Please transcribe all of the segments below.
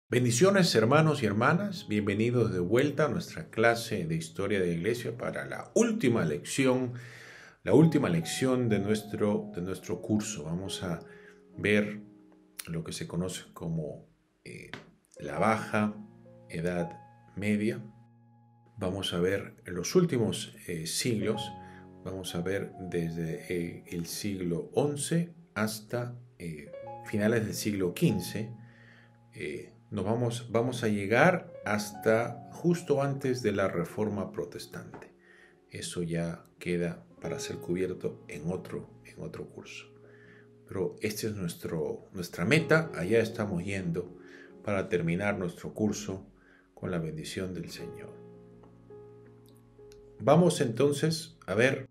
Bendiciones, hermanos y hermanas, bienvenidos de vuelta a nuestra clase de Historia de la Iglesia para la última lección de nuestro curso. Vamos a ver lo que se conoce como la Baja Edad Media. Vamos a ver los últimos siglos, vamos a ver desde el siglo XI hasta finales del siglo XV. Vamos a llegar hasta justo antes de la Reforma Protestante. Eso ya queda para ser cubierto en otro curso. Pero esta es nuestra meta. Allá estamos yendo para terminar nuestro curso con la bendición del Señor. Vamos entonces a ver,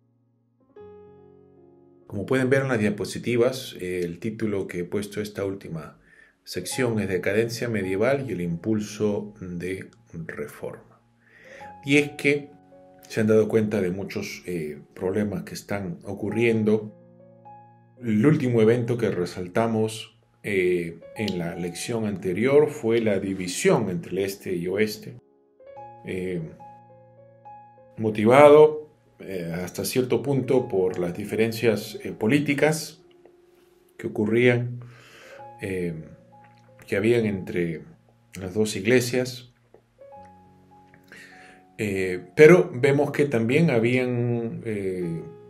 como pueden ver en las diapositivas, el título que he puesto a esta última sección es Decadencia Medieval y el impulso de reforma. Y es que se han dado cuenta de muchos problemas que están ocurriendo. El último evento que resaltamos en la lección anterior fue la división entre el este y oeste, motivado hasta cierto punto por las diferencias políticas que ocurrían, que habían entre las dos iglesias, pero vemos que también habían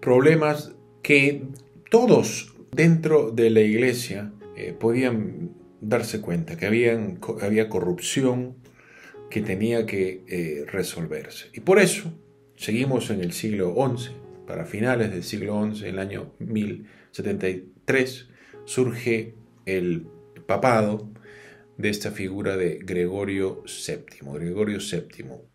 problemas que todos dentro de la iglesia podían darse cuenta, que había corrupción que tenía que resolverse. Y por eso seguimos en el siglo XI, para finales del siglo XI, en el año 1073, surge el papado de esta figura de Gregorio VII.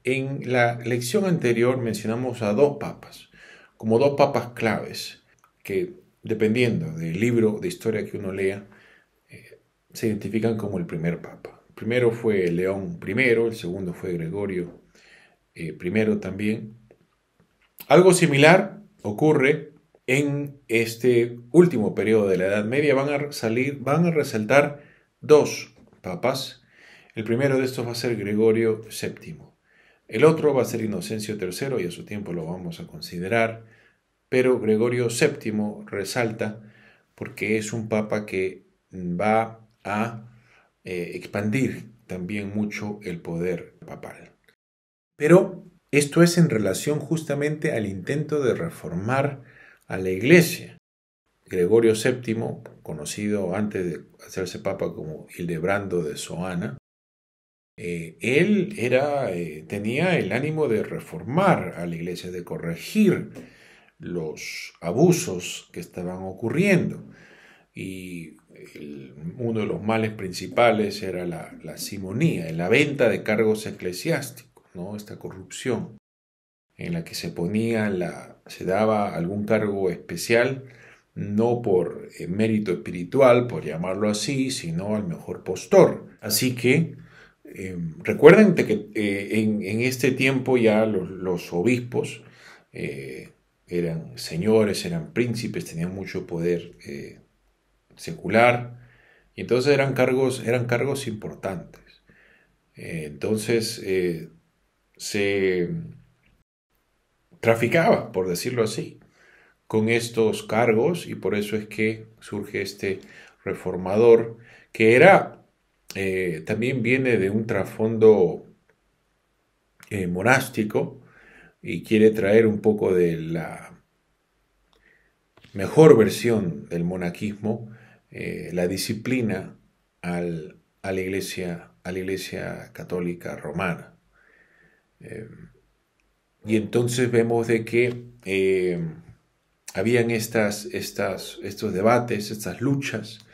En la lección anterior mencionamos a dos papas, como dos papas claves, que dependiendo del libro de historia que uno lea, se identifican como el primer papa. El primero fue León I, el segundo fue Gregorio I también. Algo similar ocurre en este último periodo de la Edad Media. Van a resaltar dos papas. El primero de estos va a ser Gregorio VII. El otro va a ser Inocencio III, y a su tiempo lo vamos a considerar. Pero Gregorio VII resalta porque es un papa que va a expandir también mucho el poder papal. Pero esto es en relación justamente al intento de reformar a la iglesia. Gregorio VII, conocido antes de hacerse papa como Hildebrando de Soana, él tenía el ánimo de reformar a la iglesia, de corregir los abusos que estaban ocurriendo. Y uno de los males principales era la simonía, la venta de cargos eclesiásticos, ¿no? Esta corrupción en la que se daba algún cargo especial, no por mérito espiritual, por llamarlo así, sino al mejor postor. Así que recuerden que en este tiempo ya los obispos eran señores, eran príncipes, tenían mucho poder secular, y entonces eran cargos importantes. Entonces se traficaba, por decirlo así, con estos cargos, y por eso es que surge este reformador, que también viene de un trasfondo monástico, y quiere traer un poco de la mejor versión del monaquismo, la disciplina a la iglesia católica romana. Y entonces vemos de que habían estos debates, estas luchas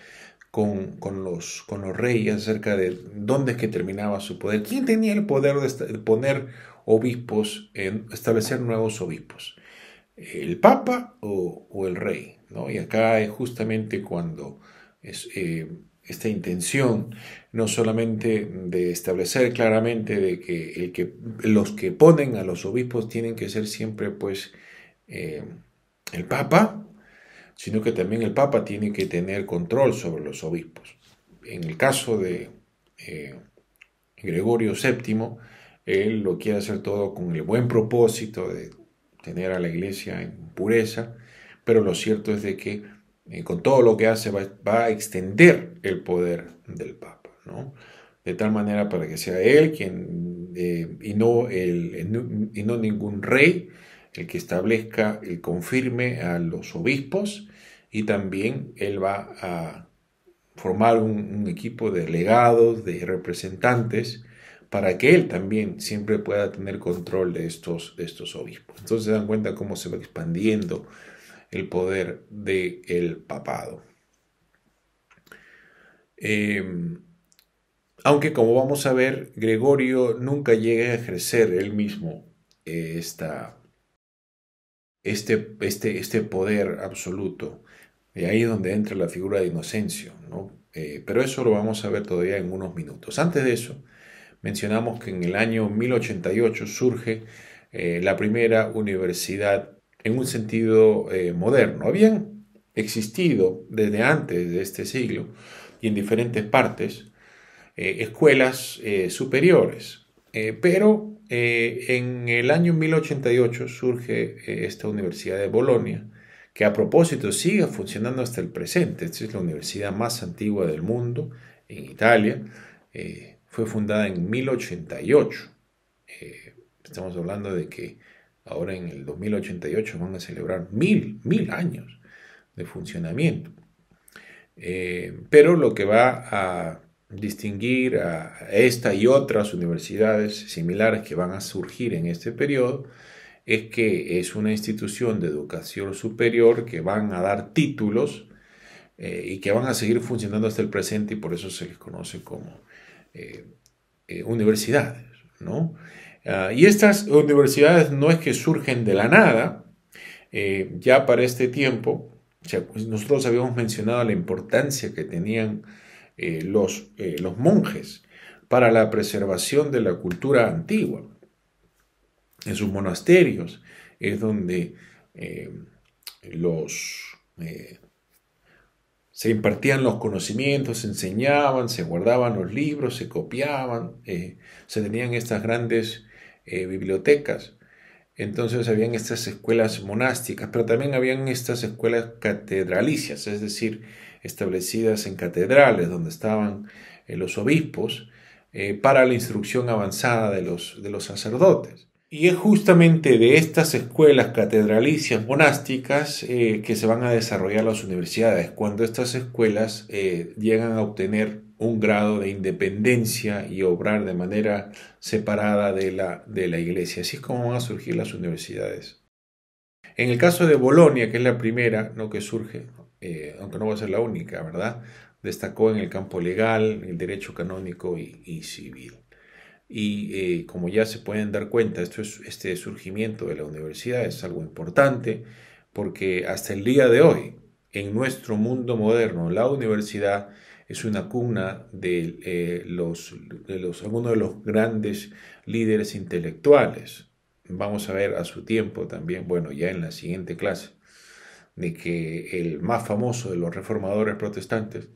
con los reyes acerca de dónde es que terminaba su poder. ¿Quién tenía el poder de poner obispos, establecer nuevos obispos? ¿El papa o el rey? ¿No? Y acá es justamente cuando esta intención, no solamente de establecer claramente de que los que ponen a los obispos tienen que ser siempre pues eh, el Papa, sino que también el Papa tiene que tener control sobre los obispos. En el caso de Gregorio VII, él lo quiere hacer todo con el buen propósito de tener a la iglesia en pureza, pero lo cierto es de que con todo lo que hace va a extender el poder del Papa, ¿no? De tal manera para que sea él quien, y no ningún rey, el que establezca y confirme a los obispos, y también él va a formar un equipo de delegados, de representantes, para que él también siempre pueda tener control de estos obispos. Entonces se dan cuenta cómo se va expandiendo el poder del papado. Aunque como vamos a ver, Gregorio nunca llega a ejercer él mismo este poder absoluto. De ahí es donde entra la figura de Inocencio, ¿no? Pero eso lo vamos a ver todavía en unos minutos. Antes de eso, mencionamos que en el año 1088 surge la primera universidad en un sentido moderno. Habían existido desde antes de este siglo y en diferentes partes escuelas superiores, pero en el año 1088 surge esta Universidad de Bolonia, que a propósito sigue funcionando hasta el presente. Esta es la universidad más antigua del mundo, en Italia. Fue fundada en 1088. Estamos hablando de que ahora en el 2088 van a celebrar mil años de funcionamiento. Pero lo que va a distinguir a esta y otras universidades similares que van a surgir en este periodo es que es una institución de educación superior que van a dar títulos y que van a seguir funcionando hasta el presente, y por eso se les conoce como universidades, ¿no? Y estas universidades no es que surgen de la nada. Ya para este tiempo, o sea, pues nosotros habíamos mencionado la importancia que tenían los monjes para la preservación de la cultura antigua. En sus monasterios es donde se impartían los conocimientos, se enseñaban, se guardaban los libros, se copiaban, se tenían estas grandes bibliotecas. Entonces habían estas escuelas monásticas, pero también habían estas escuelas catedralicias, es decir, establecidas en catedrales donde estaban los obispos para la instrucción avanzada de los sacerdotes. Y es justamente de estas escuelas catedralicias monásticas que se van a desarrollar las universidades, cuando estas escuelas llegan a obtener un grado de independencia y obrar de manera separada de la iglesia. Así es como van a surgir las universidades. En el caso de Bolonia, que es la primera, ¿no?, que surge, aunque no va a ser la única, ¿verdad? Destacó en el campo legal, el derecho canónico y civil. Y como ya se pueden dar cuenta, este surgimiento de la universidad es algo importante, porque hasta el día de hoy, en nuestro mundo moderno, la universidad es una cuna de algunos de los grandes líderes intelectuales. Vamos a ver a su tiempo también, bueno, ya en la siguiente clase, de que el más famoso de los reformadores protestantes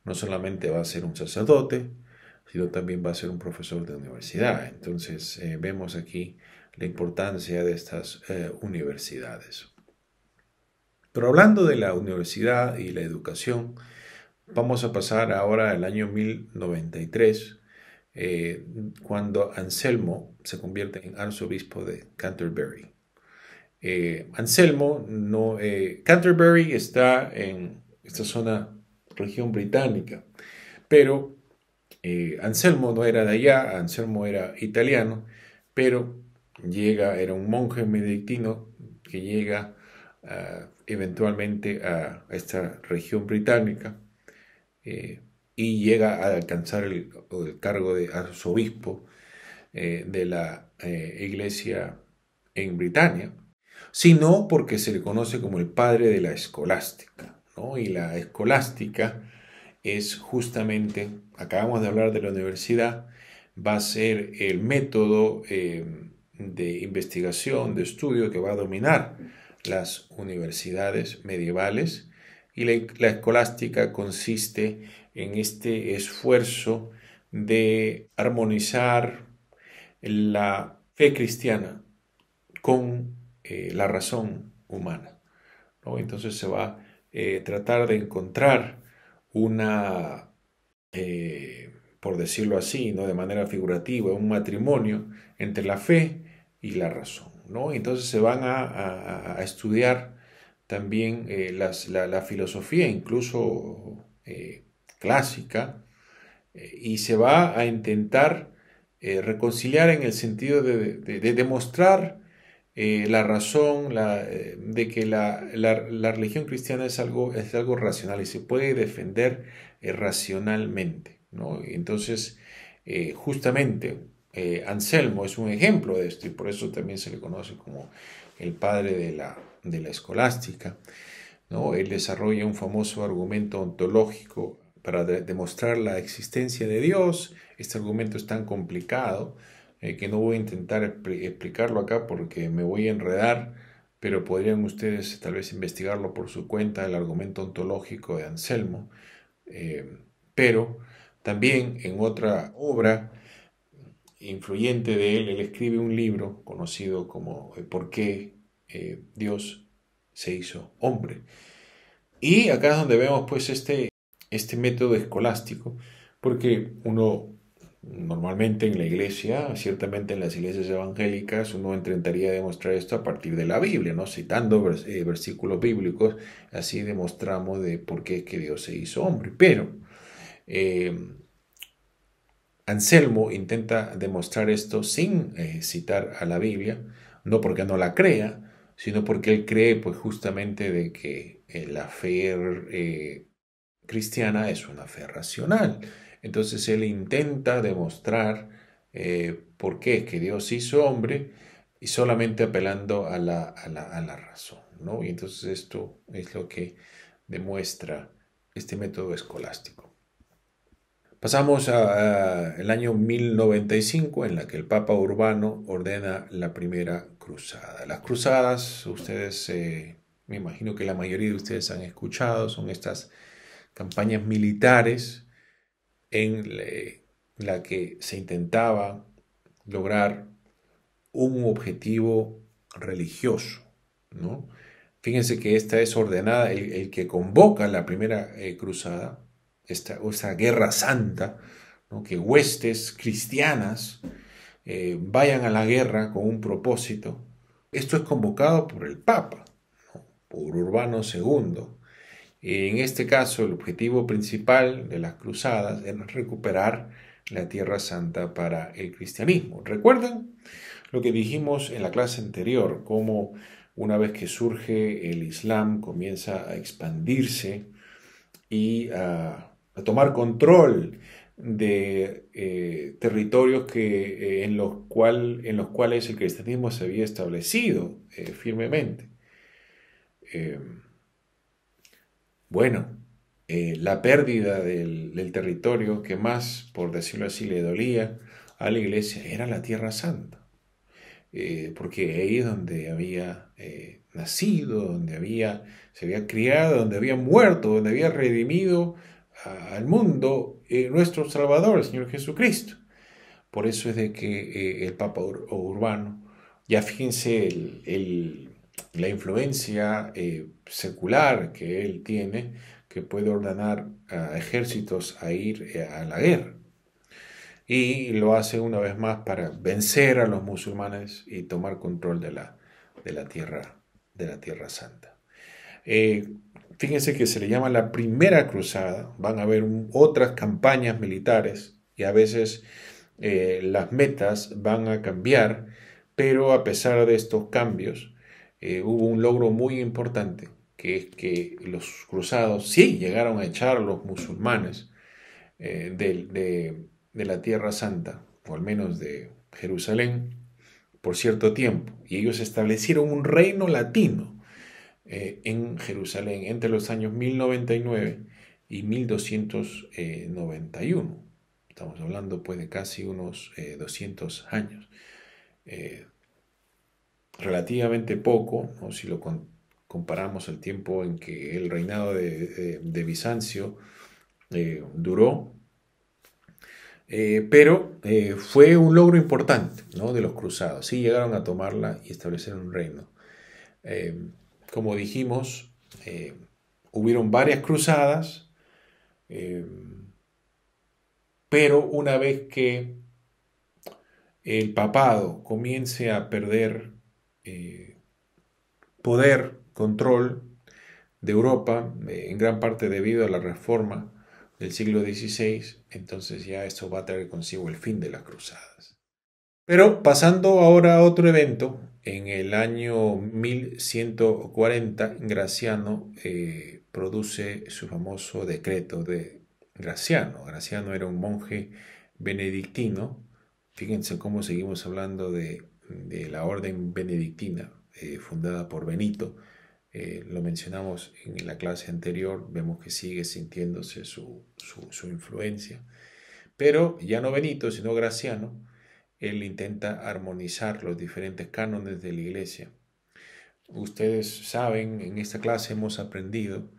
no solamente va a ser un sacerdote, sino también va a ser un profesor de universidad. Entonces vemos aquí la importancia de estas universidades. Pero hablando de la universidad y la educación, vamos a pasar ahora al año 1093, cuando Anselmo se convierte en arzobispo de Canterbury. Canterbury está en esta zona, región británica, pero Anselmo no era de allá, Anselmo era italiano, pero era un monje benedictino que llega eventualmente a esta región británica y llega a alcanzar el cargo de arzobispo de la iglesia en Britania, sino porque se le conoce como el padre de la escolástica, ¿no? Y la escolástica es justamente, acabamos de hablar de la universidad, va a ser el método de investigación, de estudio que va a dominar las universidades medievales, y la escolástica consiste en este esfuerzo de armonizar la fe cristiana con la razón humana, ¿no? Entonces se va a tratar de encontrar una, por decirlo así, ¿no? De manera figurativa, un matrimonio entre la fe y la razón, ¿no? Entonces se van a estudiar también la filosofía, incluso clásica, y se va a intentar reconciliar en el sentido de demostrar la razón de que la religión cristiana es algo racional y se puede defender racionalmente, ¿no? Entonces, justamente, Anselmo es un ejemplo de esto y por eso también se le conoce como el padre de la escolástica, ¿no? Él desarrolla un famoso argumento ontológico para demostrar la existencia de Dios. Este argumento es tan complicado que no voy a intentar explicarlo acá porque me voy a enredar, pero podrían ustedes tal vez investigarlo por su cuenta, el argumento ontológico de Anselmo. Pero también en otra obra influyente de él, él escribe un libro conocido como ¿Por qué Dios se hizo hombre? Y acá es donde vemos pues este método escolástico, porque uno normalmente en la iglesia, ciertamente en las iglesias evangélicas, uno intentaría demostrar esto a partir de la Biblia, ¿no? Citando versículos bíblicos, así demostramos de por qué es que Dios se hizo hombre. Pero eh, Anselmo intenta demostrar esto sin citar a la Biblia, no porque no la crea, sino porque él cree pues justamente de que la fe cristiana es una fe racional. Entonces él intenta demostrar por qué es que Dios hizo hombre y solamente apelando a la razón, ¿no? Y entonces esto es lo que demuestra este método escolástico. Pasamos al año 1095, en la que el Papa Urbano ordena la primera cruzada. Las cruzadas, ustedes, me imagino que la mayoría de ustedes han escuchado, son estas campañas militares en la que se intentaba lograr un objetivo religioso, ¿no? Fíjense que esta es ordenada, el que convoca la primera cruzada, esta guerra santa, ¿no? Que huestes cristianas vayan a la guerra con un propósito. Esto es convocado por el Papa, ¿no? Por Urbano II. En este caso, el objetivo principal de las cruzadas era recuperar la Tierra Santa para el cristianismo. ¿Recuerdan lo que dijimos en la clase anterior? Cómo una vez que surge el Islam comienza a expandirse y a tomar control de territorios en los cuales el cristianismo se había establecido firmemente. Eh, Bueno, la pérdida del territorio que más, por decirlo así, le dolía a la iglesia era la Tierra Santa, porque ahí es donde había nacido, se había criado, donde había muerto, donde había redimido al mundo nuestro Salvador, el Señor Jesucristo. Por eso es de que el Papa Urbano, ya fíjense la influencia secular que él tiene, que puede ordenar a ejércitos a ir a la guerra. Y lo hace una vez más para vencer a los musulmanes y tomar control de la tierra santa. Eh, Fíjense que se le llama la primera cruzada. Van a haber otras campañas militares y a veces las metas van a cambiar, pero a pesar de estos cambios, hubo un logro muy importante, que es que los cruzados sí llegaron a echar a los musulmanes de la Tierra Santa, o al menos de Jerusalén, por cierto tiempo, y ellos establecieron un reino latino en Jerusalén entre los años 1099 y 1291. Estamos hablando pues de casi unos 200 años. Eh, Relativamente poco, ¿no? Si lo comparamos el tiempo en que el reinado de Bizancio duró, pero fue un logro importante, ¿no? De los cruzados. Sí llegaron a tomarla y establecer un reino. Eh, Como dijimos, hubieron varias cruzadas, eh, pero una vez que el papado comience a perder eh, poder, control de Europa, en gran parte debido a la reforma del siglo XVI, entonces ya esto va a traer consigo el fin de las cruzadas. Pero pasando ahora a otro evento, en el año 1140, Graciano produce su famoso decreto de Graciano. Graciano era un monje benedictino. Fíjense cómo seguimos hablando de la orden benedictina, fundada por Benito. Lo mencionamos en la clase anterior, vemos que sigue sintiéndose su influencia. Pero ya no Benito, sino Graciano, él intenta armonizar los diferentes cánones de la iglesia. Ustedes saben, en esta clase hemos aprendido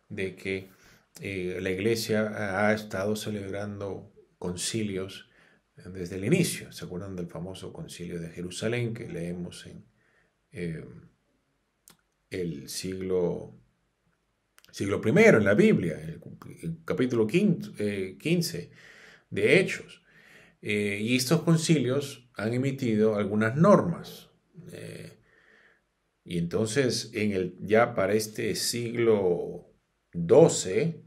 de que la iglesia ha estado celebrando concilios desde el inicio. ¿Se acuerdan del famoso concilio de Jerusalén que leemos en eh, el siglo primero en la Biblia, el capítulo 15 de Hechos? Y estos concilios han emitido algunas normas. Y entonces, ya para este siglo XII,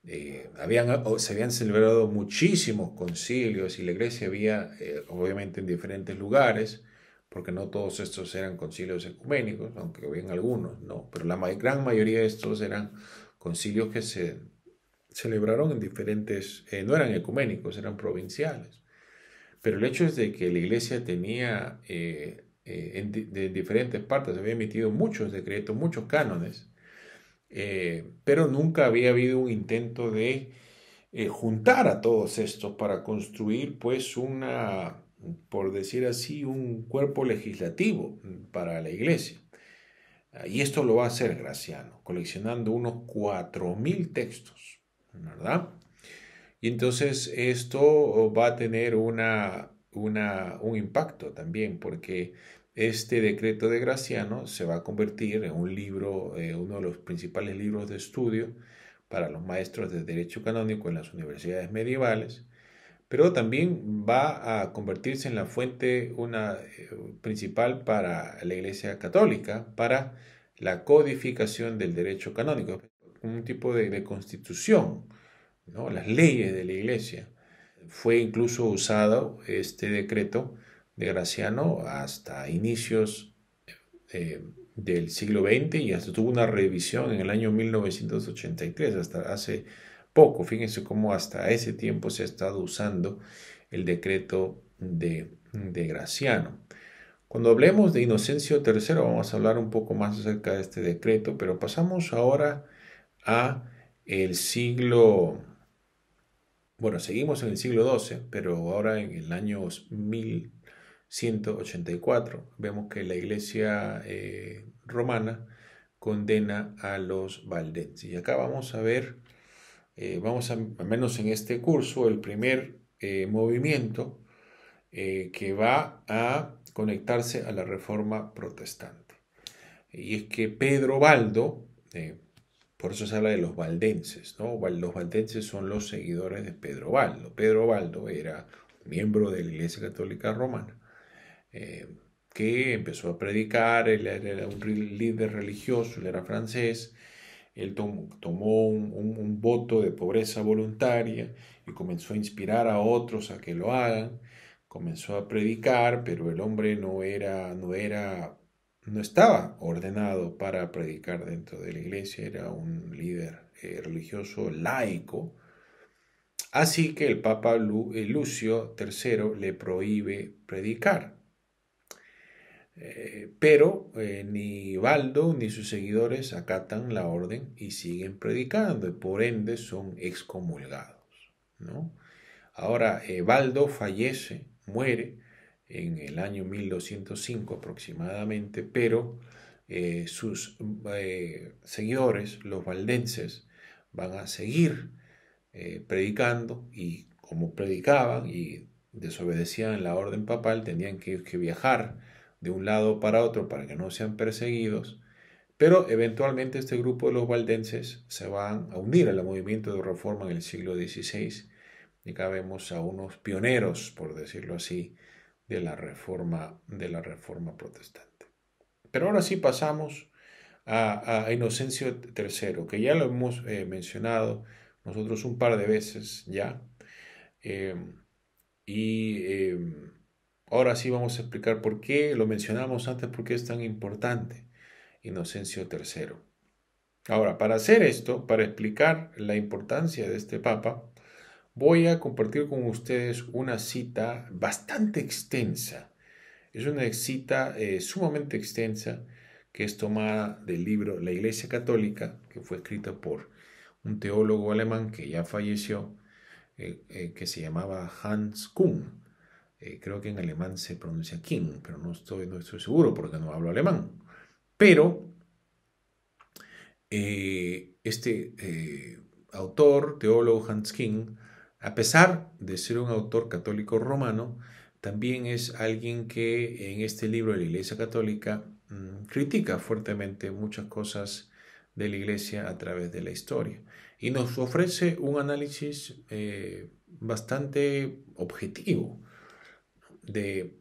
se habían celebrado muchísimos concilios y la iglesia había, obviamente, en diferentes lugares, porque no todos estos eran concilios ecuménicos, aunque habían algunos, ¿no? Pero la gran mayoría de estos eran concilios que se celebraron en diferentes, no eran ecuménicos, eran provinciales. Pero el hecho es de que la iglesia tenía de diferentes partes, había emitido muchos decretos, muchos cánones, pero nunca había habido un intento de juntar a todos estos para construir pues por decir así, un cuerpo legislativo para la iglesia. Y esto lo va a hacer Graciano, coleccionando unos 4000 textos, ¿verdad? Y entonces esto va a tener un impacto también, porque este decreto de Graciano se va a convertir en un libro, uno de los principales libros de estudio para los maestros de derecho canónico en las universidades medievales, pero también va a convertirse en la fuente principal para la Iglesia Católica, para la codificación del derecho canónico, un tipo de constitución, ¿no? Las leyes de la iglesia. Fue incluso usado este decreto de Graciano hasta inicios del siglo XX y hasta tuvo una revisión en el año 1983, hasta hace poco. Fíjense cómo hasta ese tiempo se ha estado usando el decreto de Graciano. Cuando hablemos de Inocencio III vamos a hablar un poco más acerca de este decreto, pero pasamos ahora a el siglo. Bueno, seguimos en el siglo XII, pero ahora en el año 1184 vemos que la iglesia romana condena a los valdenses. Y acá vamos a ver, al menos en este curso, el primer movimiento que va a conectarse a la reforma protestante. Y es que Pedro Baldo, por eso se habla de los valdenses, ¿no? Los valdenses son los seguidores de Pedro Baldo. Pedro Baldo era miembro de la Iglesia Católica Romana, que empezó a predicar. Él era un líder religioso, él era francés. Él tomó un voto de pobreza voluntaria y comenzó a inspirar a otros a que lo hagan. Comenzó a predicar, pero el hombre no estaba ordenado para predicar dentro de la iglesia, era un líder religioso laico. Así que el Papa Lucio III le prohíbe predicar. Pero ni Baldo ni sus seguidores acatan la orden y siguen predicando, y por ende son excomulgados, ¿no? Ahora, Baldo fallece, muere en el año 1205 aproximadamente, pero sus seguidores, los valdenses, van a seguir predicando, y como predicaban y desobedecían la orden papal, tenían que viajar de un lado para otro para que no sean perseguidos, pero eventualmente este grupo de los valdenses se van a unir al movimiento de reforma en el siglo XVI, y acá vemos a unos pioneros, por decirlo así, de la reforma protestante. Pero ahora sí pasamos a Inocencio III, que ya lo hemos mencionado nosotros un par de veces ya. eh, y ahora sí vamos a explicar por qué lo mencionamos antes, por qué es tan importante Inocencio III. Ahora, para hacer esto, para explicar la importancia de este papa, voy a compartir con ustedes una cita bastante extensa. Es una cita sumamente extensa que es tomada del libro La Iglesia Católica, que fue escrita por un teólogo alemán que ya falleció, que se llamaba Hans Kuhn. Creo que en alemán se pronuncia King, pero no estoy seguro porque no hablo alemán. Pero autor, teólogo Hans King, a pesar de ser un autor católico romano, también es alguien que en este libro de la Iglesia Católica critica fuertemente muchas cosas de la Iglesia a través de la historia, y nos ofrece un análisis bastante objetivo de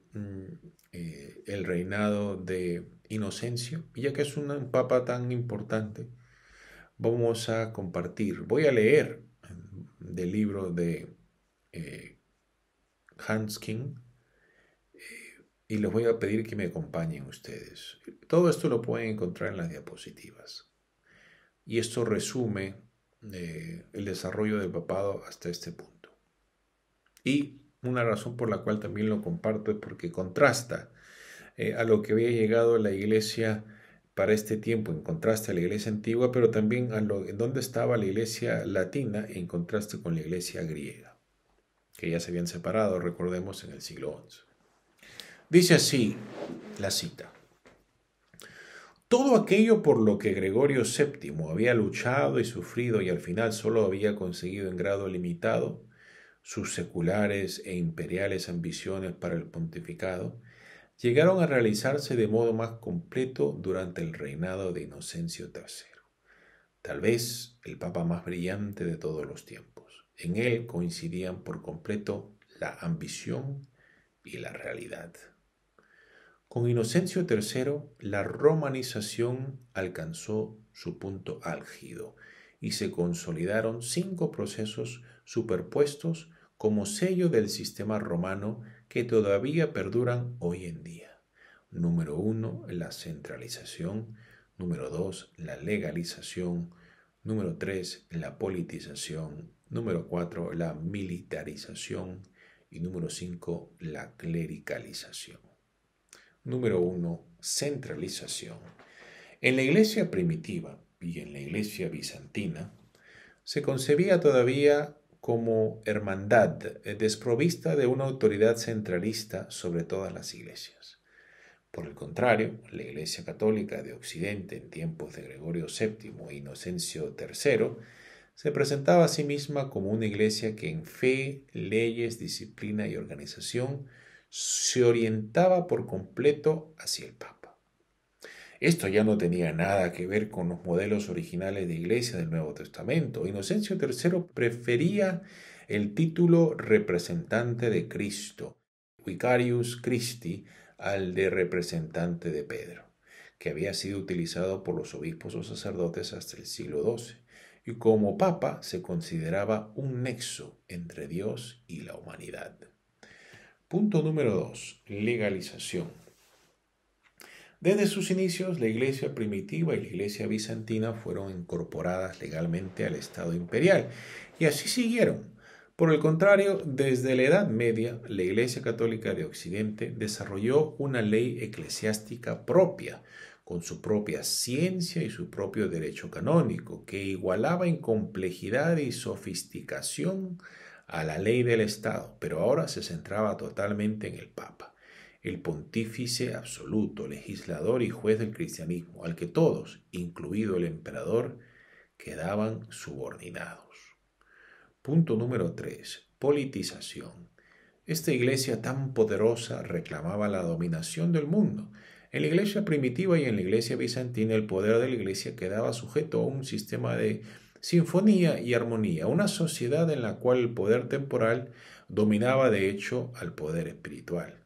el reinado de Inocencio, y ya que es un papa tan importante, vamos a compartir. Voy a leer del libro de eh, Hans King, y les voy a pedir que me acompañen ustedes. Todo esto lo pueden encontrar en las diapositivas. Y esto resume el desarrollo del papado hasta este punto. Y una razón por la cual también lo comparto es porque contrasta a lo que había llegado la iglesia para este tiempo, en contraste a la iglesia antigua, pero también en dónde estaba la iglesia latina en contraste con la iglesia griega, que ya se habían separado, recordemos, en el siglo XI. Dice así la cita: todo aquello por lo que Gregorio VII había luchado y sufrido y al final solo había conseguido en grado limitado, sus seculares e imperiales ambiciones para el pontificado, llegaron a realizarse de modo más completo durante el reinado de Inocencio III, tal vez el papa más brillante de todos los tiempos. En él coincidían por completo la ambición y la realidad. Con Inocencio III, la romanización alcanzó su punto álgido y se consolidaron 5 procesos superpuestos como sello del sistema romano que todavía perduran hoy en día. Número 1, la centralización. Número 2, la legalización. Número 3, la politización. Número 4, la militarización. Y número 5, la clericalización. Número 1, centralización. En la iglesia primitiva y en la iglesia bizantina se concebía todavía como hermandad desprovista de una autoridad centralista sobre todas las iglesias. Por el contrario, la Iglesia Católica de Occidente en tiempos de Gregorio VII e Inocencio III se presentaba a sí misma como una iglesia que en fe, leyes, disciplina y organización se orientaba por completo hacia el Papa. Esto ya no tenía nada que ver con los modelos originales de iglesia del Nuevo Testamento. Inocencio III prefería el título representante de Cristo, Vicarius Christi, al de representante de Pedro, que había sido utilizado por los obispos o sacerdotes hasta el siglo XII, y como papa se consideraba un nexo entre Dios y la humanidad. Punto número 2. Legalización. Desde sus inicios, la iglesia primitiva y la iglesia bizantina fueron incorporadas legalmente al Estado imperial, y así siguieron, Por el contrario, desde la Edad Media, la Iglesia Católica de Occidente desarrolló una ley eclesiástica propia, con su propia ciencia y su propio derecho canónico, que igualaba en complejidad y sofisticación a la ley del Estado, pero ahora se centraba totalmente en el Papa, el pontífice absoluto, legislador y juez del cristianismo, al que todos, incluido el emperador, quedaban subordinados. Punto número 3. Politización. Esta iglesia tan poderosa reclamaba la dominación del mundo. En la iglesia primitiva y en la iglesia bizantina el poder de la iglesia quedaba sujeto a un sistema de sinfonía y armonía, una sociedad en la cual el poder temporal dominaba de hecho al poder espiritual.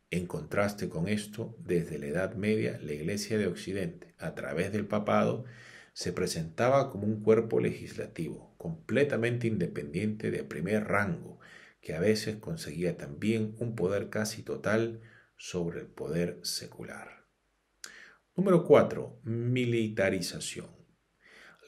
En contraste con esto, desde la Edad Media, la Iglesia de Occidente, a través del papado, se presentaba como un cuerpo legislativo, completamente independiente de primer rango, que a veces conseguía también un poder casi total sobre el poder secular. Número 4. Militarización.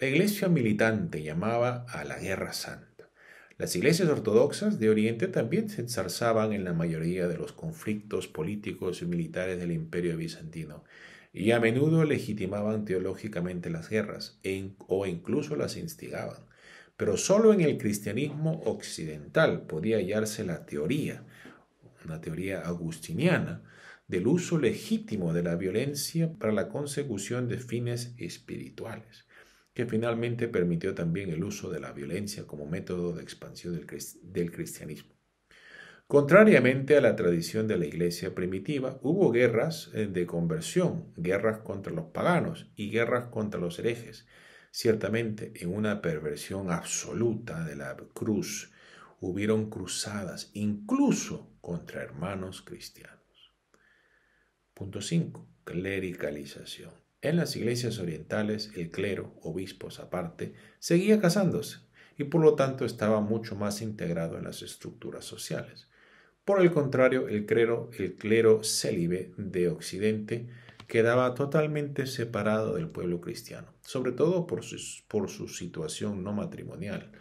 La iglesia militante llamaba a la guerra santa. Las iglesias ortodoxas de Oriente también se enzarzaban en la mayoría de los conflictos políticos y militares del Imperio bizantino y a menudo legitimaban teológicamente las guerras o incluso las instigaban. Pero solo en el cristianismo occidental podía hallarse la teoría, una teoría agustiniana, del uso legítimo de la violencia para la consecución de fines espirituales, que finalmente permitió también el uso de la violencia como método de expansión del cristianismo. Contrariamente a la tradición de la iglesia primitiva, hubo guerras de conversión, guerras contra los paganos y guerras contra los herejes. Ciertamente, en una perversión absoluta de la cruz, hubieron cruzadas incluso contra hermanos cristianos. Punto 5. Clericalización. En las iglesias orientales, el clero, obispos aparte, seguía casándose y por lo tanto estaba mucho más integrado en las estructuras sociales. Por el contrario, el clero célibe de Occidente quedaba totalmente separado del pueblo cristiano, sobre todo por su situación no matrimonial.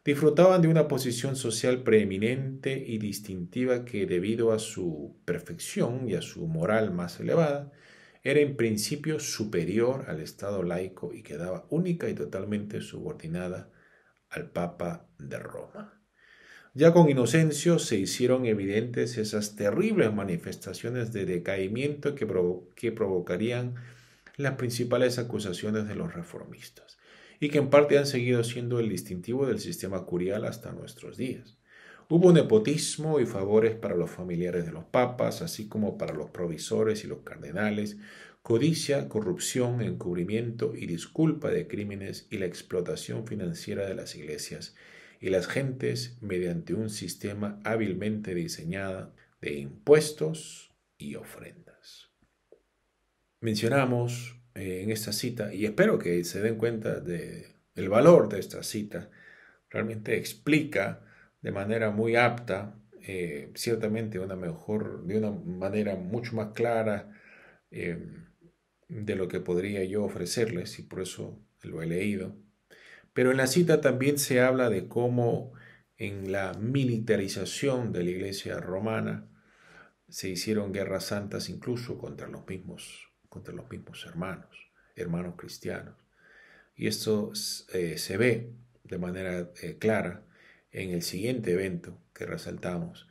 Disfrutaban de una posición social preeminente y distintiva que, debido a su perfección y a su moral más elevada, era en principio superior al Estado laico y quedaba única y totalmente subordinada al Papa de Roma. Ya con Inocencio se hicieron evidentes esas terribles manifestaciones de decaimiento que provocarían las principales acusaciones de los reformistas y que en parte han seguido siendo el distintivo del sistema curial hasta nuestros días. Hubo nepotismo y favores para los familiares de los papas, así como para los provisores y los cardenales, codicia, corrupción, encubrimiento y disculpa de crímenes y la explotación financiera de las iglesias y las gentes mediante un sistema hábilmente diseñado de impuestos y ofrendas. Mencionamos en esta cita, y espero que se den cuenta del valor de esta cita, realmente explica de manera muy apta, ciertamente de una manera mucho más clara de lo que podría yo ofrecerles, y por eso lo he leído. Pero en la cita también se habla de cómo en la militarización de la iglesia romana se hicieron guerras santas incluso contra los mismos hermanos cristianos. Y esto se ve de manera clara en el siguiente evento que resaltamos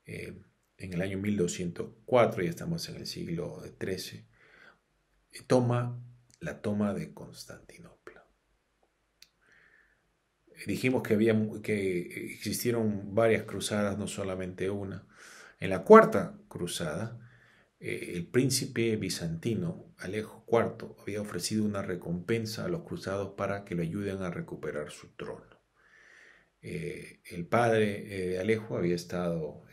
en el año 1204, y estamos en el siglo XIII, la toma de Constantinopla. Dijimos que existieron varias cruzadas, no solamente una. En la cuarta cruzada, el príncipe bizantino Alejo IV había ofrecido una recompensa a los cruzados para que le ayuden a recuperar su trono. El padre de Alejo había estado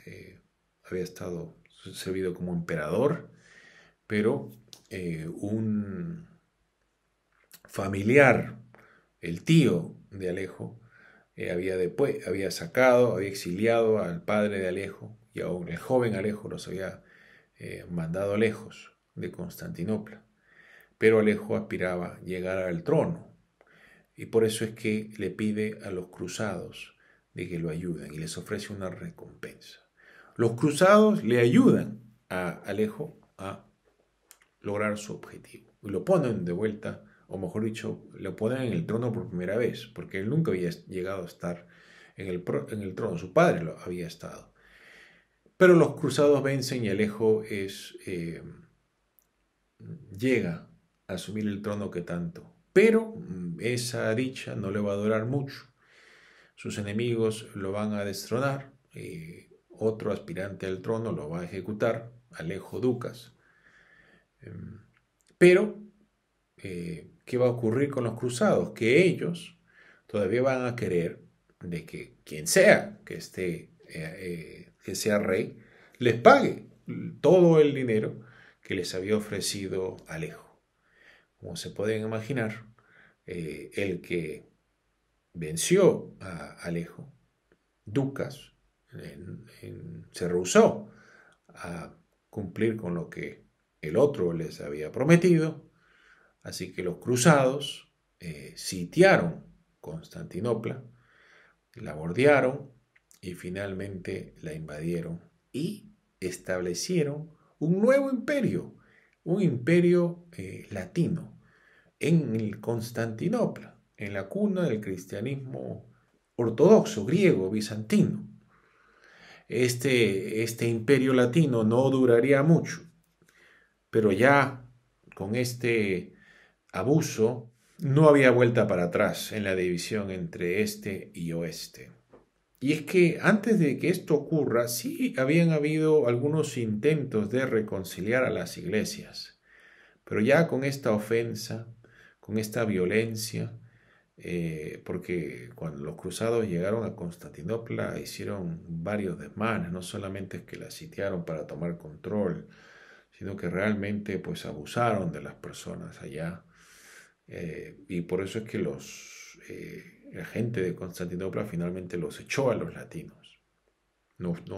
servido como emperador, pero un familiar, el tío de Alejo, había exiliado al padre de Alejo, y aún el joven Alejo los había mandado lejos de Constantinopla. Pero Alejo aspiraba llegar al trono, y por eso es que le pide a los cruzados de que lo ayuden y les ofrece una recompensa. Los cruzados le ayudan a Alejo a lograr su objetivo y lo ponen de vuelta, o mejor dicho, lo ponen en el trono por primera vez, porque él nunca había llegado a estar en el trono, su padre lo había estado. Pero los cruzados vencen y Alejo llega a asumir el trono que tanto. Pero esa dicha no le va a durar mucho. Sus enemigos lo van a destronar. Otro aspirante al trono lo va a ejecutar, Alejo Ducas. Pero, ¿qué va a ocurrir con los cruzados? Que ellos todavía van a querer de que quien sea que esté, que sea rey, les pague todo el dinero que les había ofrecido Alejo. Como se pueden imaginar, el que venció a Alejo, Ducas, se rehusó a cumplir con lo que el otro les había prometido, así que los cruzados sitiaron Constantinopla, la bordearon y finalmente la invadieron y establecieron un nuevo imperio, un imperio latino en Constantinopla, en la cuna del cristianismo ortodoxo, griego, bizantino. Este imperio latino no duraría mucho, pero ya con este abuso no había vuelta para atrás en la división entre este y oeste. Y es que antes de que esto ocurra, sí habían habido algunos intentos de reconciliar a las iglesias, pero ya con esta ofensa, con esta violencia, porque cuando los cruzados llegaron a Constantinopla hicieron varios desmanes, no solamente es que la sitiaron para tomar control, sino que realmente pues abusaron de las personas allá. Y por eso es que la gente de Constantinopla finalmente los echó a los latinos. No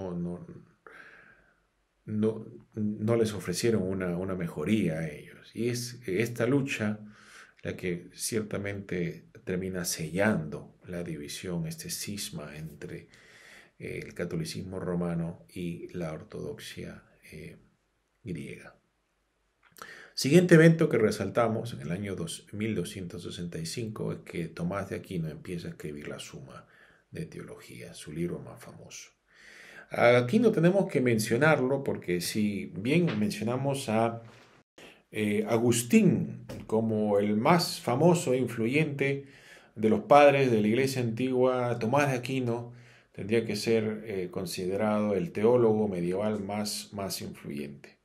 les ofrecieron una mejoría a ellos. Y es esta lucha la que ciertamente termina sellando la división, este cisma entre el catolicismo romano y la ortodoxia griega. Siguiente evento que resaltamos en el año 1265 es que Tomás de Aquino empieza a escribir la Suma de Teología, su libro más famoso. Aquí no tenemos que mencionarlo porque si bien mencionamos a Agustín como el más famoso e influyente de los padres de la Iglesia antigua, Tomás de Aquino tendría que ser considerado el teólogo medieval más influyente.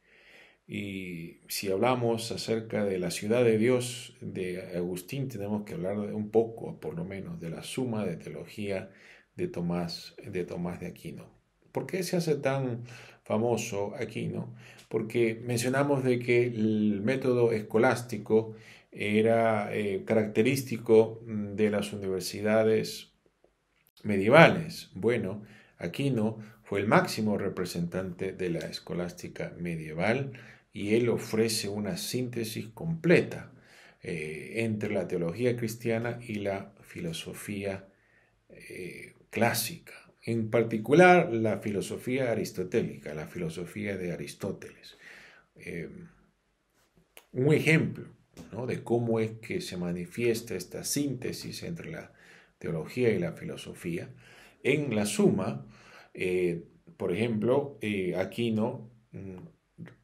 Y si hablamos acerca de la ciudad de Dios de Agustín, tenemos que hablar un poco, por lo menos, de la Suma de Teología de Tomás de Aquino. ¿Por qué se hace tan famoso Aquino? Porque mencionamos de que el método escolástico era característico de las universidades medievales. Bueno, Aquino fue el máximo representante de la escolástica medieval y él ofrece una síntesis completa entre la teología cristiana y la filosofía clásica, en particular la filosofía aristotélica, la filosofía de Aristóteles. Un ejemplo, ¿no?, de cómo es que se manifiesta esta síntesis entre la teología y la filosofía. En la Suma, por ejemplo, Aquino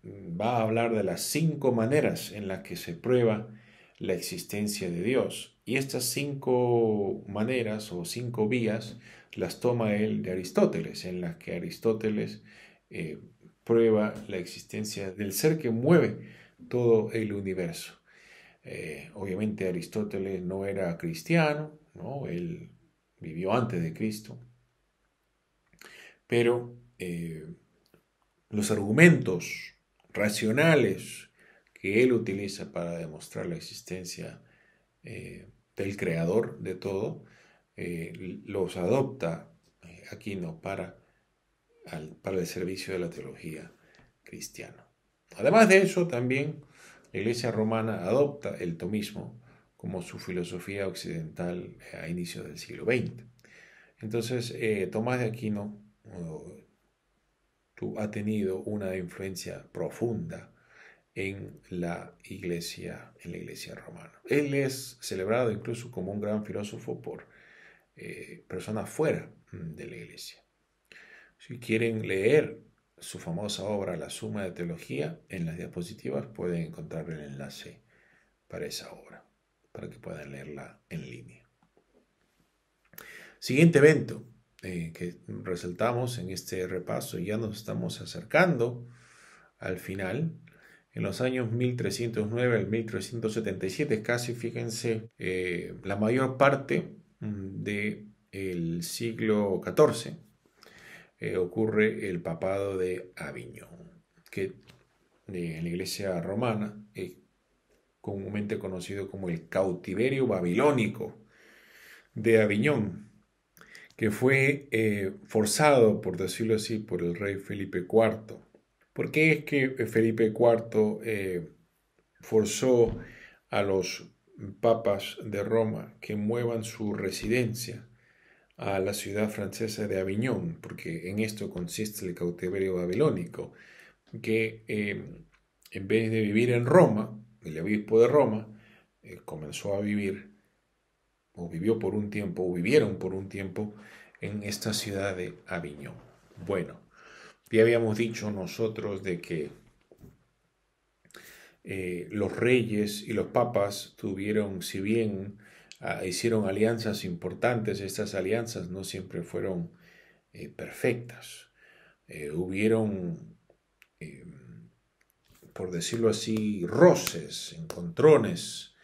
va a hablar de las 5 maneras en las que se prueba la existencia de Dios. Y estas 5 maneras o 5 vías las toma él de Aristóteles, en las que Aristóteles prueba la existencia del ser que mueve todo el universo. Obviamente Aristóteles no era cristiano, ¿no? Él vivió antes de Cristo, pero los argumentos racionales que él utiliza para demostrar la existencia del creador de todo, los adopta Aquino para el servicio de la teología cristiana. Además de eso, también la Iglesia romana adopta el tomismo como su filosofía occidental a inicios del siglo XX. Entonces, Tomás de Aquino ha tenido una influencia profunda en la iglesia romana. Él es celebrado incluso como un gran filósofo por personas fuera de la iglesia. Si quieren leer su famosa obra La Suma de Teología, en las diapositivas pueden encontrar el enlace para esa obra, para que puedan leerla en línea. Siguiente evento que resaltamos en este repaso, ya nos estamos acercando al final. En los años 1309 al 1377, casi fíjense, la mayor parte del siglo XIV, ocurre el papado de Aviñón, que en la iglesia romana es comúnmente conocido como el cautiverio babilónico de Aviñón, que fue forzado, por decirlo así, por el rey Felipe IV. ¿Por qué es que Felipe IV forzó a los papas de Roma que muevan su residencia a la ciudad francesa de Aviñón? Porque en esto consiste el cautiverio babilónico, que en vez de vivir en Roma, el obispo de Roma comenzó a vivir, o vivió por un tiempo, o vivieron por un tiempo en esta ciudad de Aviñón. Bueno, ya habíamos dicho nosotros de que los reyes y los papas tuvieron, si bien hicieron alianzas importantes, estas alianzas no siempre fueron perfectas. Hubieron, por decirlo así, roces, encontrones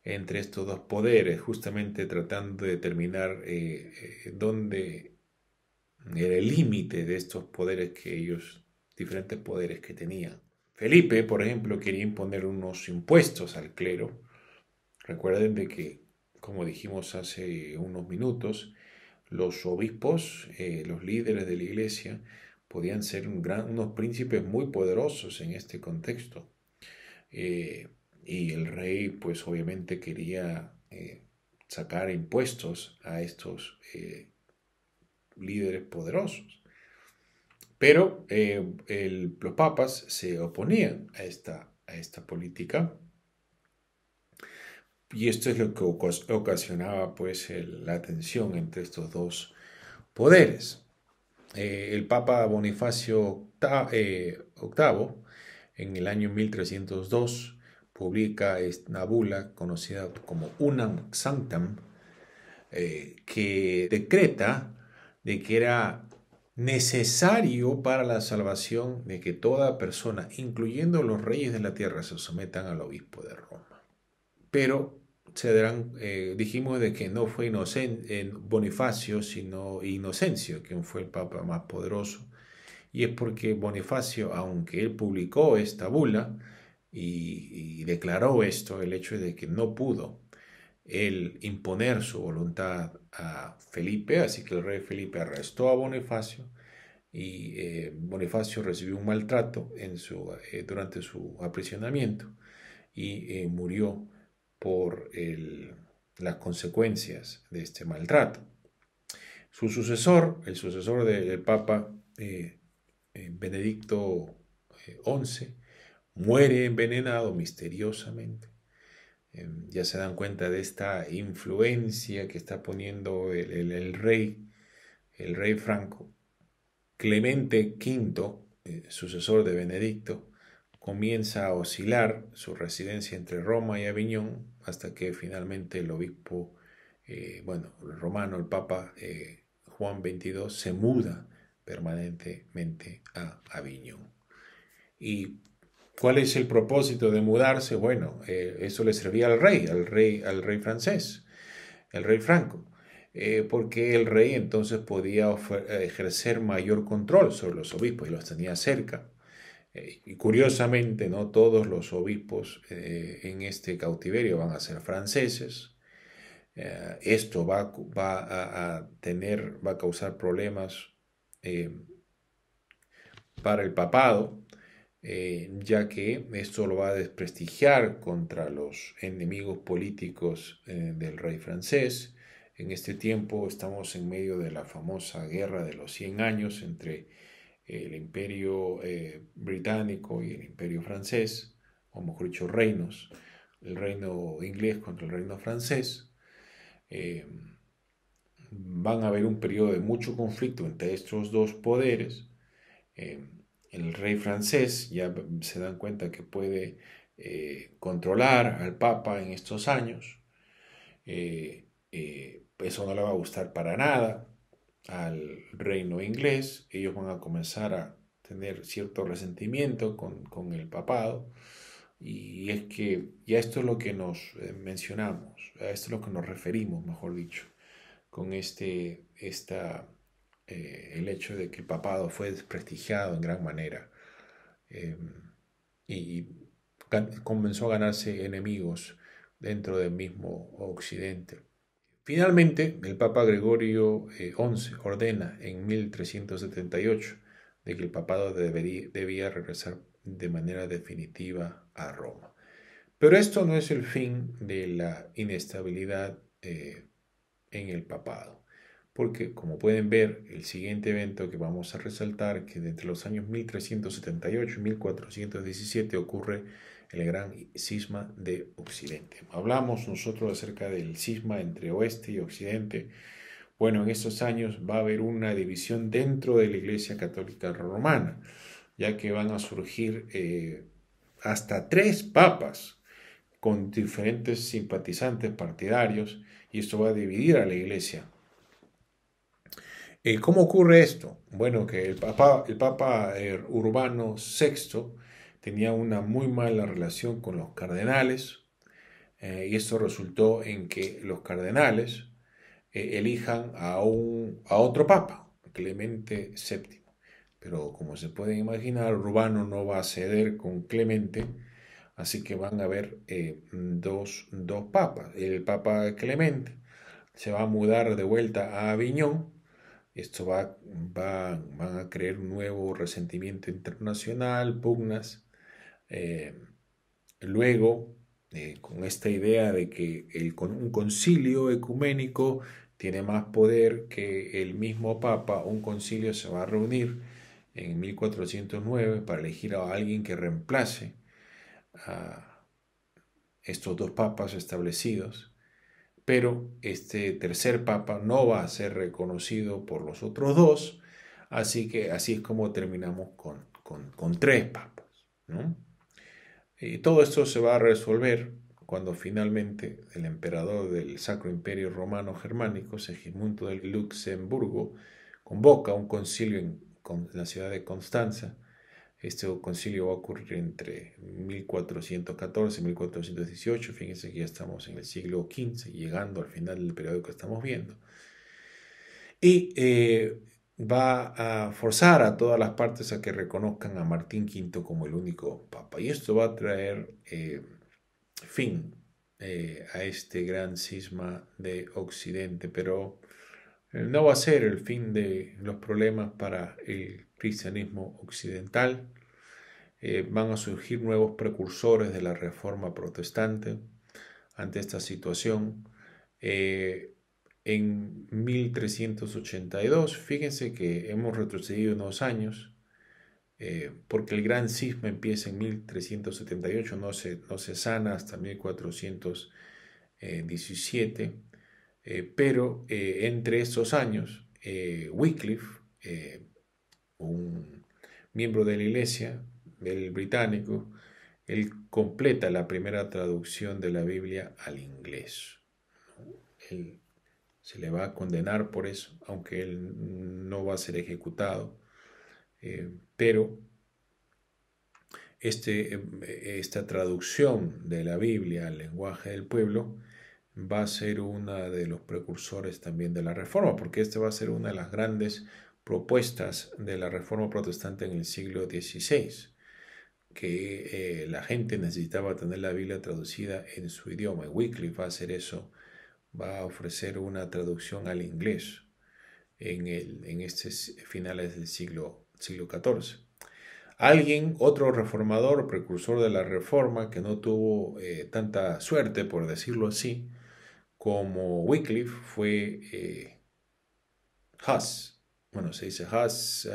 entre estos dos poderes, justamente tratando de determinar dónde era el límite de estos poderes que ellos, diferentes poderes que tenían. Felipe, por ejemplo, quería imponer unos impuestos al clero. Recuerden de que, como dijimos hace unos minutos, los obispos, los líderes de la iglesia, podían ser unos príncipes muy poderosos en este contexto. Y el rey, pues obviamente quería sacar impuestos a estos líderes poderosos. Pero los papas se oponían a esta política, y esto es lo que ocasionaba pues la tensión entre estos dos poderes. El Papa Bonifacio VIII, en el año 1302, publica una bula conocida como Unam Sanctam, que decreta de que era necesario para la salvación de que toda persona, incluyendo los reyes de la tierra, se sometan al obispo de Roma. Pero dijimos de que no fue Bonifacio, sino Inocencio, quien fue el papa más poderoso. Y es porque Bonifacio, aunque él publicó esta bula y declaró esto, el hecho de que no pudo él imponer su voluntad a Felipe, así que el rey Felipe arrestó a Bonifacio, y Bonifacio recibió un maltrato durante su aprisionamiento, y murió por las consecuencias de este maltrato. Su sucesor, el sucesor del Papa Benedicto XI, muere envenenado misteriosamente. Ya se dan cuenta de esta influencia que está poniendo el rey Franco. Clemente V, sucesor de Benedicto, comienza a oscilar su residencia entre Roma y Aviñón, hasta que finalmente el obispo, romano, el Papa Juan XXII, se muda permanentemente a Aviñón. ¿Y cuál es el propósito de mudarse? Bueno, eso le servía al rey francés, el rey Franco, porque el rey entonces podía ejercer mayor control sobre los obispos y los tenía cerca. Y curiosamente, no todos los obispos en este cautiverio van a ser franceses. Esto va a causar problemas para el papado, ya que esto lo va a desprestigiar contra los enemigos políticos del rey francés. En este tiempo estamos en medio de la famosa Guerra de los 100 años entre el Imperio británico y el Imperio francés, o mejor dicho, reinos, el reino inglés contra el reino francés. Eh, Van a haber un periodo de mucho conflicto entre estos dos poderes. Eh, el rey francés ya se dan cuenta que puede controlar al Papa en estos años. Eso no le va a gustar para nada al reino inglés. Ellos van a comenzar a tener cierto resentimiento con el papado. Y es que ya esto es lo que nos mencionamos, a esto es lo que nos referimos, mejor dicho, con el hecho de que el papado fue desprestigiado en gran manera eh, y comenzó a ganarse enemigos dentro del mismo Occidente. Finalmente, el Papa Gregorio XI ordena en 1378 de que el papado debía regresar de manera definitiva a Roma. Pero esto no es el fin de la inestabilidad en el papado, porque como pueden ver, el siguiente evento que vamos a resaltar, que entre los años 1378 y 1417 ocurre el gran cisma de Occidente. Hablamos nosotros acerca del cisma entre oeste y occidente. Bueno, en estos años va a haber una división dentro de la Iglesia Católica Romana, ya que van a surgir hasta 3 papas con diferentes simpatizantes partidarios, y esto va a dividir a la Iglesia. ¿Cómo ocurre esto? Bueno, que el Papa Urbano VI tenía una muy mala relación con los cardenales, y esto resultó en que los cardenales elijan a otro papa, Clemente VII. Pero como se pueden imaginar, Urbano no va a ceder con Clemente, así que van a haber dos papas. El Papa Clemente se va a mudar de vuelta a Aviñón. Esto van a crear un nuevo resentimiento internacional, pugnas. Eh, Luego, con esta idea de que un concilio ecuménico tiene más poder que el mismo Papa, un concilio se va a reunir en 1409 para elegir a alguien que reemplace a estos dos papas establecidos. Pero este tercer papa no va a ser reconocido por los otros dos, así que así es como terminamos con 3 papas, ¿no? Y todo esto se va a resolver cuando finalmente el emperador del Sacro Imperio Romano Germánico, Segismundo de Luxemburgo, convoca un concilio en la ciudad de Constanza. Este concilio va a ocurrir entre 1414 y 1418. Fíjense que ya estamos en el siglo XV, llegando al final del periodo que estamos viendo. Y va a forzar a todas las partes a que reconozcan a Martín V como el único papa. Y esto va a traer fin a este gran cisma de Occidente, pero no va a ser el fin de los problemas para el cristianismo occidental. Van a surgir nuevos precursores de la Reforma Protestante ante esta situación. En 1382, fíjense que hemos retrocedido unos años, porque el gran cisma empieza en 1378, no se sana hasta 1417, pero entre estos años, Wycliffe, un miembro de la Iglesia, el británico, él completa la primera traducción de la Biblia al inglés. Él se le va a condenar por eso, aunque él no va a ser ejecutado. Pero esta traducción de la Biblia al lenguaje del pueblo va a ser uno de los precursores también de la Reforma, porque esta va a ser una de las grandes propuestas de la Reforma Protestante en el siglo XVI, que la gente necesitaba tener la Biblia traducida en su idioma. Wycliffe va a hacer eso, va a ofrecer una traducción al inglés en estos finales del siglo XIV. Otro reformador, precursor de la Reforma, que no tuvo tanta suerte, por decirlo así, como Wycliffe fue Hus. Bueno, se dice Hus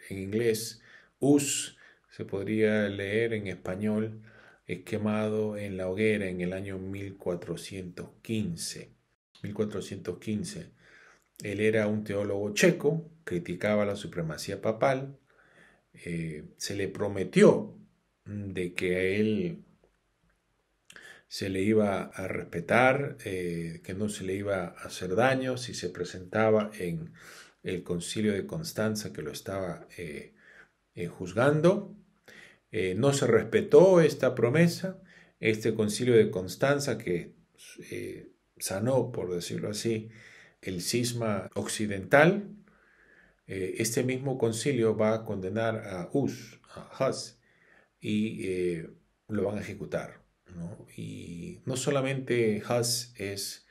en inglés, Hus se podría leer en español, es quemado en la hoguera en el año 1415. 1415. Él era un teólogo checo, criticaba la supremacía papal, se le prometió de que a él se le iba a respetar, que no se le iba a hacer daño si se presentaba en el concilio de Constanza que lo estaba juzgando. No se respetó esta promesa. Este concilio de Constanza que sanó, por decirlo así, el cisma occidental. Este mismo concilio va a condenar a Hus, y lo van a ejecutar, ¿no? Y no solamente Hus es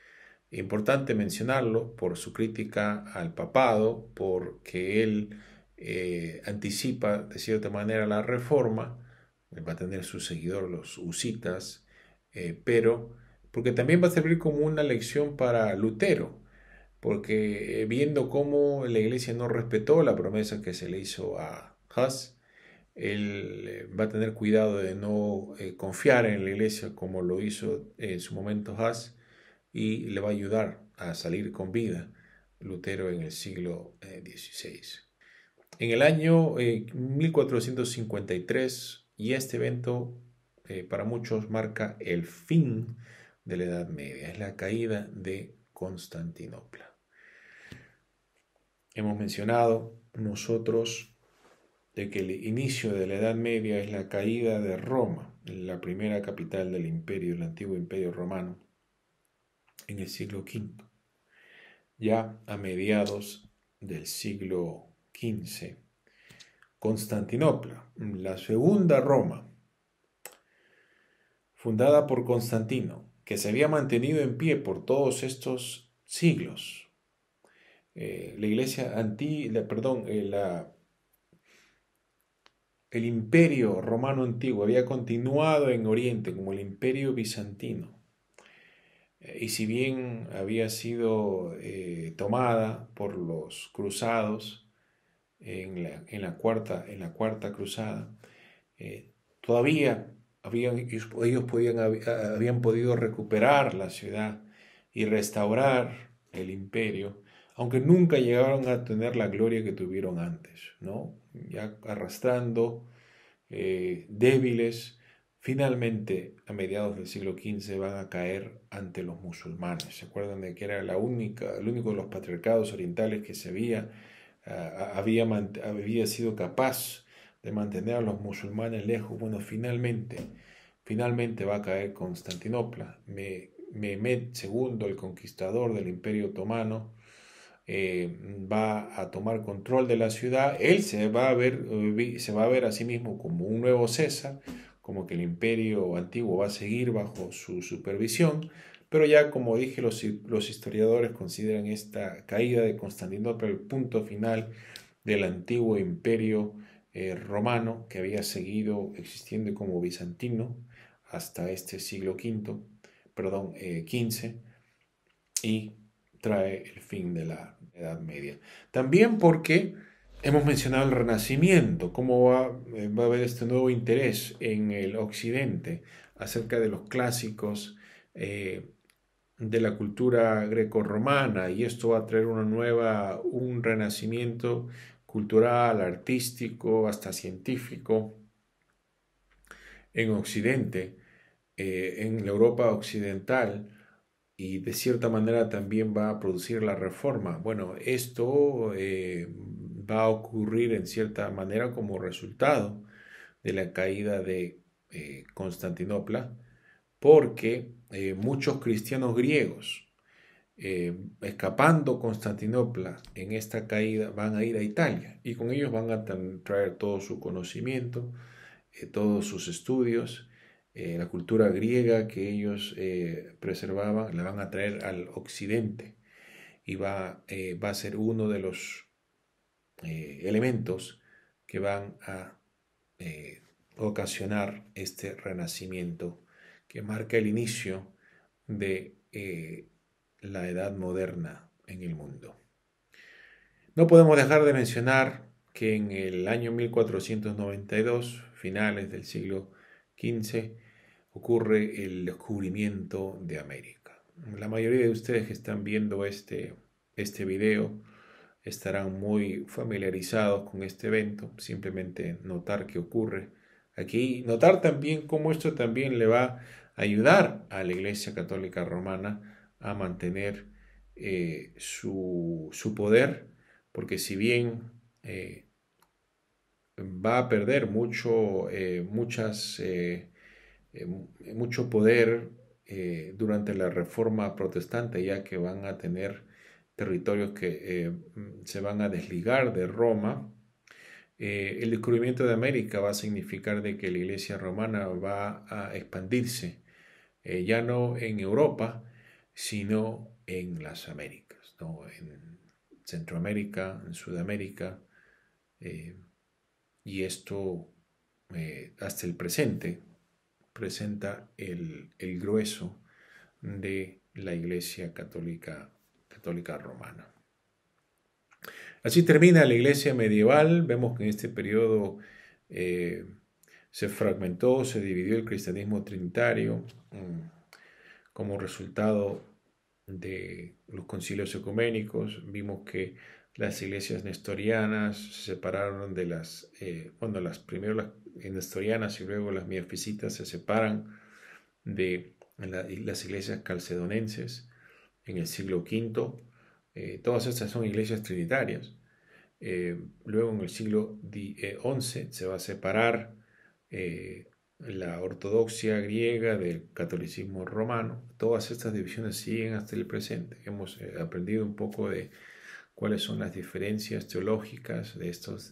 importante mencionarlo por su crítica al papado, porque él anticipa de cierta manera la reforma, va a tener sus seguidores, los husitas, pero porque también va a servir como una lección para Lutero, porque viendo cómo la iglesia no respetó la promesa que se le hizo a Hus, él va a tener cuidado de no confiar en la iglesia como lo hizo en su momento Hus, y le va a ayudar a salir con vida Lutero en el siglo XVI. En el año 1453, y este evento para muchos marca el fin de la Edad Media, es la caída de Constantinopla. Hemos mencionado nosotros de que el inicio de la Edad Media es la caída de Roma, la primera capital del imperio, el antiguo imperio romano, en el siglo V. Ya a mediados del siglo XV, Constantinopla, la segunda Roma, fundada por Constantino, que se había mantenido en pie por todos estos siglos. La iglesia el imperio romano antiguo había continuado en Oriente como el imperio bizantino. Y si bien había sido tomada por los cruzados en la cuarta cruzada, todavía habían podido recuperar la ciudad y restaurar el imperio, aunque nunca llegaron a tener la gloria que tuvieron antes, ¿no? Ya arrastrando, débiles, finalmente a mediados del siglo XV van a caer ante los musulmanes. ¿Se acuerdan de que era el único de los patriarcados orientales que había sido capaz de mantener a los musulmanes lejos? Bueno, finalmente va a caer Constantinopla. Mehmed II, el conquistador del Imperio Otomano, va a tomar control de la ciudad. Él se va a ver a sí mismo como un nuevo César, como que el imperio antiguo va a seguir bajo su supervisión, pero ya como dije, los historiadores consideran esta caída de Constantinopla el punto final del antiguo imperio romano, que había seguido existiendo como bizantino hasta este siglo XV, y trae el fin de la Edad Media. También porque hemos mencionado el Renacimiento, cómo va a haber este nuevo interés en el Occidente acerca de los clásicos de la cultura grecorromana, y esto va a traer un renacimiento cultural, artístico, hasta científico en Occidente, en la Europa occidental, y de cierta manera también va a producir la reforma. Bueno, esto va a ocurrir en cierta manera como resultado de la caída de Constantinopla, porque muchos cristianos griegos, escapando Constantinopla en esta caída, van a ir a Italia, y con ellos van a traer todo su conocimiento, todos sus estudios, la cultura griega que ellos preservaban, la van a traer al occidente, y va a ser uno de los elementos que van a ocasionar este renacimiento que marca el inicio de la edad moderna en el mundo. No podemos dejar de mencionar que en el año 1492, finales del siglo XV, ocurre el descubrimiento de América. La mayoría de ustedes que están viendo este video estarán muy familiarizados con este evento. Simplemente notar qué ocurre aquí. Notar también cómo esto también le va a ayudar a la Iglesia Católica Romana a mantener su poder, porque si bien va a perder mucho poder durante la Reforma Protestante, ya que van a tener territorios que se van a desligar de Roma. El descubrimiento de América va a significar de que la Iglesia romana va a expandirse, ya no en Europa, sino en las Américas, ¿no? En Centroamérica, en Sudamérica, y esto hasta el presente presenta el grueso de la Iglesia Católica Romana. Así termina la Iglesia medieval. Vemos que en este periodo se fragmentó, se dividió el cristianismo trinitario como resultado de los concilios ecuménicos. Vimos que las iglesias nestorianas se separaron de primero las nestorianas y luego las miafisitas se separan de las iglesias calcedonenses en el siglo V. Todas estas son iglesias trinitarias. Luego en el siglo XI se va a separar la ortodoxia griega del catolicismo romano. Todas estas divisiones siguen hasta el presente. Hemos aprendido un poco de cuáles son las diferencias teológicas de estos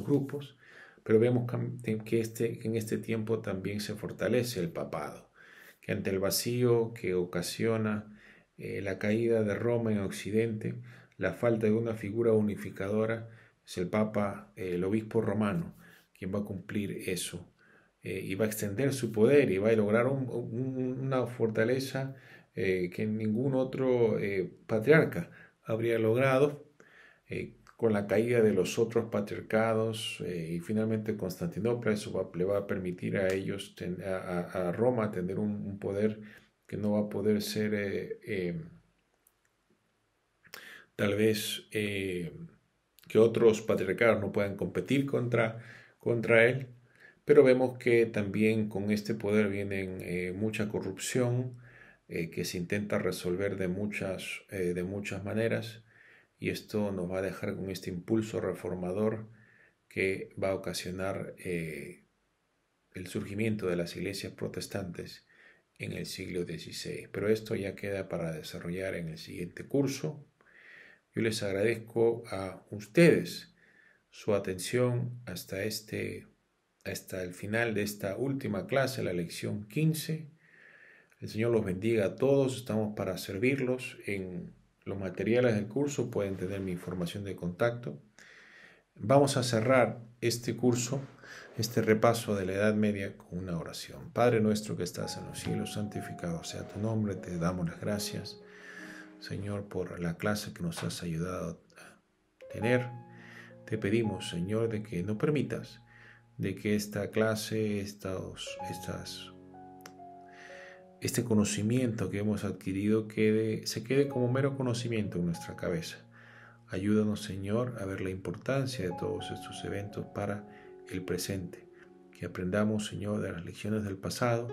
grupos, pero vemos que en este tiempo también se fortalece el papado, que ante el vacío que ocasiona la caída de Roma en Occidente, la falta de una figura unificadora, es el Papa, el obispo romano, quien va a cumplir eso, y va a extender su poder y va a lograr una fortaleza que ningún otro patriarca habría logrado. Con la caída de los otros patriarcados y finalmente Constantinopla, eso le va a permitir a ellos, a Roma, tener un poder que no va a poder ser tal vez que otros patriarcados no puedan competir contra él, pero vemos que también con este poder viene mucha corrupción que se intenta resolver de muchas maneras, y esto nos va a dejar con este impulso reformador que va a ocasionar el surgimiento de las iglesias protestantes en el siglo XVI. Pero esto ya queda para desarrollar en el siguiente curso. Yo les agradezco a ustedes su atención hasta el final de esta última clase, la lección 15. El Señor los bendiga a todos. Estamos para servirlos. En los materiales del curso pueden tener mi información de contacto. Vamos a cerrar este curso, este repaso de la Edad Media, con una oración. Padre nuestro que estás en los cielos, santificado sea tu nombre. Te damos las gracias, Señor, por la clase que nos has ayudado a tener. Te pedimos, Señor, de que no permitas de que esta clase, este conocimiento que hemos adquirido se quede como mero conocimiento en nuestra cabeza. Ayúdanos, Señor, a ver la importancia de todos estos eventos para el presente. Que aprendamos, Señor, de las lecciones del pasado,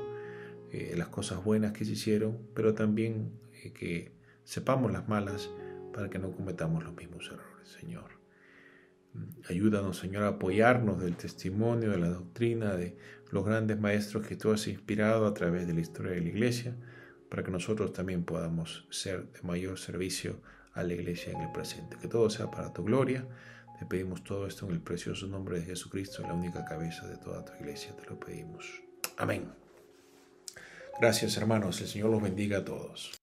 las cosas buenas que se hicieron, pero también que sepamos las malas para que no cometamos los mismos errores, Señor. Ayúdanos, Señor, a apoyarnos del testimonio, de la doctrina, de los grandes maestros que tú has inspirado a través de la historia de la Iglesia, para que nosotros también podamos ser de mayor servicio a la Iglesia en el presente. Que todo sea para tu gloria. Te pedimos todo esto en el precioso nombre de Jesucristo, la única cabeza de toda tu Iglesia. Te lo pedimos. Amén. Gracias, hermanos. El Señor los bendiga a todos.